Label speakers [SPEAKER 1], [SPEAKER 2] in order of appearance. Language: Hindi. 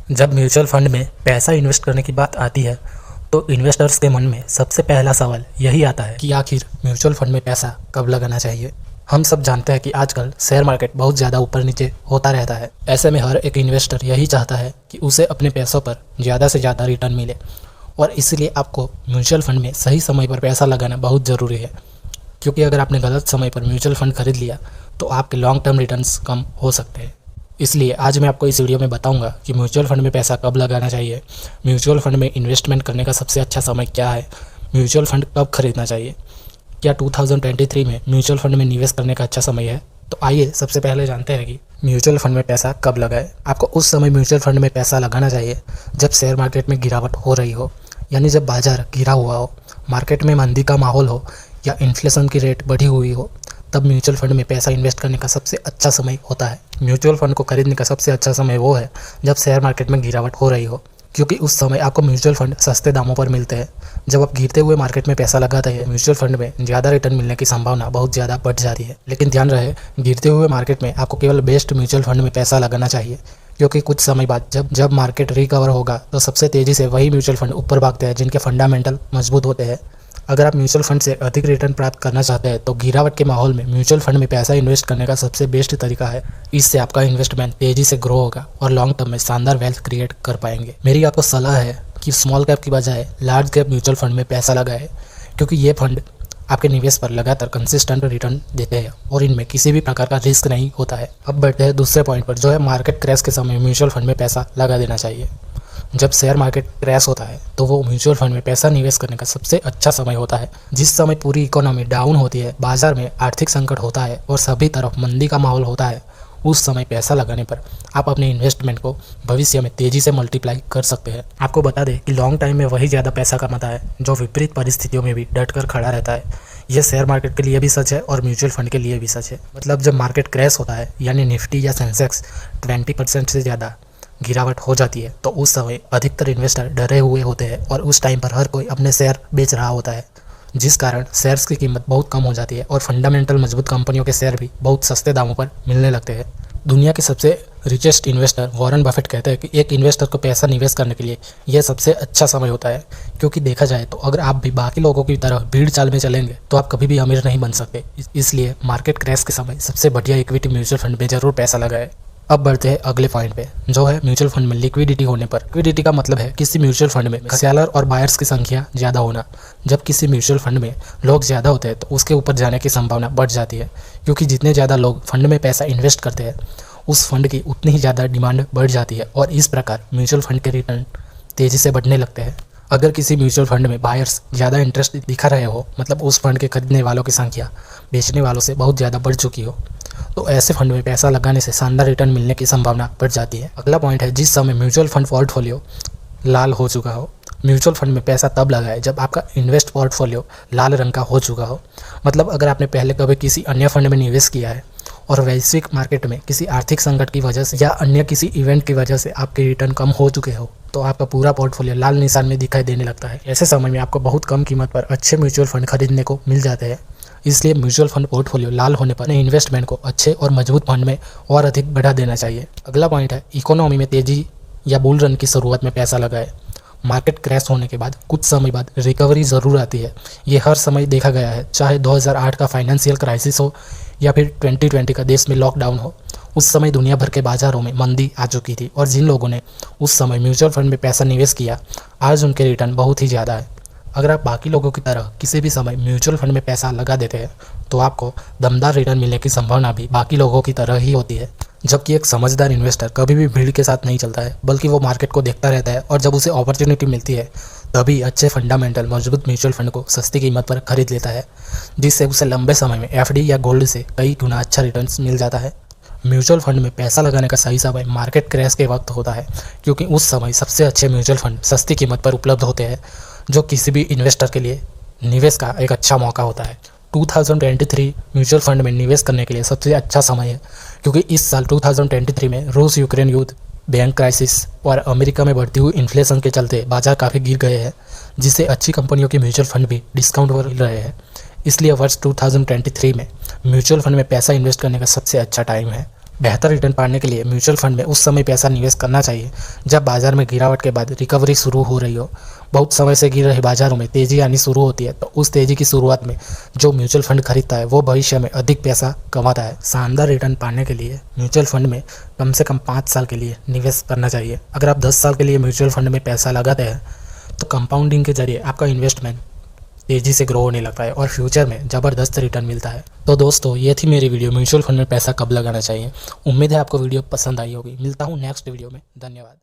[SPEAKER 1] जब म्यूचुअल फंड में पैसा इन्वेस्ट करने की बात आती है तो इन्वेस्टर्स के मन में सबसे पहला सवाल यही आता है कि आखिर म्यूचुअल फंड में पैसा कब लगाना चाहिए। हम सब जानते हैं कि आजकल शेयर मार्केट बहुत ज़्यादा ऊपर नीचे होता रहता है। ऐसे में हर एक इन्वेस्टर यही चाहता है कि उसे अपने पैसों पर ज़्यादा से ज़्यादा रिटर्न मिले, और इसलिए आपको म्यूचुअल फंड में सही समय पर पैसा लगाना बहुत ज़रूरी है। क्योंकि अगर आपने गलत समय पर म्यूचुअल फंड खरीद लिया तो आपके लॉन्ग टर्म रिटर्न्स कम हो सकते हैं। इसलिए आज मैं आपको इस वीडियो में बताऊंगा कि म्यूचुअल फंड में पैसा कब लगाना चाहिए, म्यूचुअल फंड में इन्वेस्टमेंट करने का सबसे अच्छा समय क्या है, म्यूचुअल फंड कब खरीदना चाहिए, क्या 2023 में म्यूचुअल फंड में निवेश करने का अच्छा समय है। तो आइए सबसे पहले जानते हैं कि म्यूचुअल फंड में पैसा कब लगाएं। आपको उस समय म्यूचुअल फंड में पैसा लगाना चाहिए जब शेयर मार्केट में गिरावट हो रही हो, यानी जब बाजार गिरा हुआ हो, मार्केट में मंदी का माहौल हो या इन्फ्लेशन की रेट बढ़ी हुई हो, तब म्यूचुअल फंड में पैसा इन्वेस्ट करने का सबसे अच्छा समय होता है। म्यूचुअल फंड को खरीदने का सबसे अच्छा समय वो है जब शेयर मार्केट में गिरावट हो रही हो, क्योंकि उस समय आपको म्यूचुअल फंड सस्ते दामों पर मिलते हैं। जब आप गिरते हुए मार्केट में पैसा लगाते हैं, म्यूचुअल फंड में ज़्यादा रिटर्न मिलने की संभावना बहुत ज़्यादा बढ़ जाती है। लेकिन ध्यान रहे, गिरते हुए मार्केट में आपको केवल बेस्ट म्यूचुअल फंड में पैसा लगाना चाहिए, क्योंकि कुछ समय बाद जब मार्केट रिकवर होगा तो सबसे तेज़ी से वही म्यूचुअल फंड ऊपर भागते हैं जिनके फंडामेंटल मजबूत होते हैं। अगर आप म्यूचुअल फंड से अधिक रिटर्न प्राप्त करना चाहते हैं तो गिरावट के माहौल में म्यूचुअल फंड में पैसा इन्वेस्ट करने का सबसे बेस्ट तरीका है। इससे आपका इन्वेस्टमेंट तेजी से ग्रो होगा और लॉन्ग टर्म में शानदार वेल्थ क्रिएट कर पाएंगे। मेरी आपको सलाह है कि स्मॉल कैप की बजाय लार्ज कैप म्यूचुअल फंड में पैसा लगाएं, क्योंकि ये फंड आपके निवेश पर लगातार कंसिस्टेंट रिटर्न देते हैं और इनमें किसी भी प्रकार का रिस्क नहीं होता है। अब बढ़ते हैं दूसरे पॉइंट पर, जो है मार्केट क्रैश के समय म्यूचुअल फंड में पैसा लगा देना चाहिए। जब शेयर मार्केट क्रैश होता है तो वो म्यूचुअल फंड में पैसा निवेश करने का सबसे अच्छा समय होता है। जिस समय पूरी इकोनॉमी डाउन होती है, बाजार में आर्थिक संकट होता है और सभी तरफ मंदी का माहौल होता है, उस समय पैसा लगाने पर आप अपने इन्वेस्टमेंट को भविष्य में तेजी से मल्टीप्लाई कर सकते हैं। आपको बता दें कि लॉन्ग टाइम में वही ज़्यादा पैसा कमाता है जो विपरीत परिस्थितियों में भी डट कर खड़ा रहता है। यह शेयर मार्केट के लिए भी सच है और म्यूचुअल फंड के लिए भी सच है। मतलब जब मार्केट क्रैश होता है, यानी निफ्टी या सेंसेक्स 20% से ज़्यादा गिरावट हो जाती है, तो उस समय अधिकतर इन्वेस्टर डरे हुए होते हैं और उस टाइम पर हर कोई अपने शेयर बेच रहा होता है, जिस कारण शेयर्स की कीमत बहुत कम हो जाती है और फंडामेंटल मजबूत कंपनियों के शेयर भी बहुत सस्ते दामों पर मिलने लगते हैं। दुनिया के सबसे रिचेस्ट इन्वेस्टर वॉरेन बफेट कहते हैं कि एक इन्वेस्टर को पैसा निवेश करने के लिए यह सबसे अच्छा समय होता है, क्योंकि देखा जाए तो अगर आप भी बाकी लोगों की तरह भीड़ चाल में चलेंगे तो आप कभी भी अमीर नहीं बन सकते। इसलिए मार्केट क्रैश के समय सबसे बढ़िया इक्विटी म्यूचुअल फंड में जरूर पैसा लगाए। अब बढ़ते हैं अगले पॉइंट पे, जो है म्यूचुअल फंड में लिक्विडिटी होने पर। लिक्विडिटी का मतलब है किसी म्यूचुअल फंड में सेलर और बायर्स की संख्या ज़्यादा होना। जब किसी म्यूचुअल फंड में लोग ज़्यादा होते हैं तो उसके ऊपर जाने की संभावना बढ़ जाती है, क्योंकि जितने ज़्यादा लोग फंड में पैसा इन्वेस्ट करते हैं उस फंड की उतनी ही ज़्यादा डिमांड बढ़ जाती है और इस प्रकार म्यूचुअल फंड के रिटर्न तेज़ी से बढ़ने लगते हैं। अगर किसी म्यूचुअल फंड में बायर्स ज़्यादा इंटरेस्ट दिखा रहे हो, मतलब उस फंड के खरीदने वालों की संख्या बेचने वालों से बहुत ज़्यादा बढ़ चुकी हो, तो ऐसे फंड में पैसा लगाने से शानदार रिटर्न मिलने की संभावना बढ़ जाती है। अगला पॉइंट है, जिस समय म्यूचुअल फंड पोर्टफोलियो लाल हो चुका हो। म्यूचुअल फंड में पैसा तब लगाए जब आपका इन्वेस्ट पोर्टफोलियो लाल रंग का हो चुका हो। मतलब अगर आपने पहले कभी किसी अन्य फंड में निवेश किया है और वैश्विक मार्केट में किसी आर्थिक संकट की वजह से या अन्य किसी इवेंट की वजह से आपके रिटर्न कम हो चुके हो, तो आपका पूरा पोर्टफोलियो लाल निशान में दिखाई देने लगता है। ऐसे समय में आपको बहुत कम कीमत पर अच्छे म्यूचुअल फंड खरीदने को मिल जाते हैं। इसलिए म्यूचुअल फंड पोर्टफोलियो लाल होने पर इन्वेस्टमेंट को अच्छे और मजबूत फंड में और अधिक बढ़ा देना चाहिए। अगला पॉइंट है, इकोनॉमी में तेजी या बुल रन की शुरुआत में पैसा लगाए। मार्केट क्रैश होने के बाद कुछ समय बाद रिकवरी ज़रूर आती है। ये हर समय देखा गया है, चाहे 2008 का फाइनेंशियल क्राइसिस हो या फिर 2020 का देश में लॉकडाउन हो। उस समय दुनिया भर के बाजारों में मंदी आ चुकी थी और जिन लोगों ने उस समय म्यूचुअल फंड में पैसा निवेश किया, आज उनके रिटर्न बहुत ही ज़्यादा है। अगर आप बाकी लोगों की तरह किसी भी समय म्यूचुअल फंड में पैसा लगा देते हैं तो आपको दमदार रिटर्न मिलने की संभावना भी बाकी लोगों की तरह ही होती है। जबकि एक समझदार इन्वेस्टर कभी भी भीड़ के साथ नहीं चलता है, बल्कि वो मार्केट को देखता रहता है और जब उसे अपॉर्चुनिटी मिलती है तभी अच्छे फंडामेंटल मजबूत म्यूचुअल फंड को सस्ती कीमत पर खरीद लेता है, जिससे उसे लंबे समय में एफडी या गोल्ड से कई गुना अच्छा रिटर्न्स मिल जाता है। म्यूचुअल फंड में पैसा लगाने का सही समय मार्केट क्रैश के वक्त होता है, क्योंकि उस समय सबसे अच्छे म्यूचुअल फंड सस्ती कीमत पर उपलब्ध होते हैं, जो किसी भी इन्वेस्टर के लिए निवेश का एक अच्छा मौका होता है। 2023 म्यूचुअल फंड में निवेश करने के लिए सबसे अच्छा समय है, क्योंकि इस साल 2023 में रूस यूक्रेन युद्ध, बैंक क्राइसिस और अमेरिका में बढ़ती हुई इन्फ्लेशन के चलते बाजार काफ़ी गिर गए हैं, जिससे अच्छी कंपनियों के म्यूचुअल फंड भी डिस्काउंट पर मिल रहे हैं। इसलिए वर्ष 2023 में म्यूचुअल फंड में पैसा इन्वेस्ट करने का सबसे अच्छा टाइम है। बेहतर रिटर्न पाने के लिए म्यूचुअल फंड में उस समय पैसा निवेश करना चाहिए जब बाजार में गिरावट के बाद रिकवरी शुरू हो रही हो। बहुत समय से गिर रहे बाजारों में तेजी आनी शुरू होती है तो उस तेजी की शुरुआत में जो म्यूचुअल फंड खरीदता है वो भविष्य में अधिक पैसा कमाता है। शानदार रिटर्न पाने के लिए म्यूचुअल फंड में कम से कम 5 साल के लिए निवेश करना चाहिए। अगर आप 10 साल के लिए म्यूचुअल फंड में पैसा लगाते हैं तो कंपाउंडिंग के जरिए आपका इन्वेस्टमेंट तेजी से ग्रो होने लगता है और फ्यूचर में ज़बरदस्त रिटर्न मिलता है। तो दोस्तों, ये थी मेरी वीडियो म्यूचुअल फंड में पैसा कब लगाना चाहिए। उम्मीद है आपको वीडियो पसंद आई होगी। मिलता हूँ नेक्स्ट वीडियो में। धन्यवाद।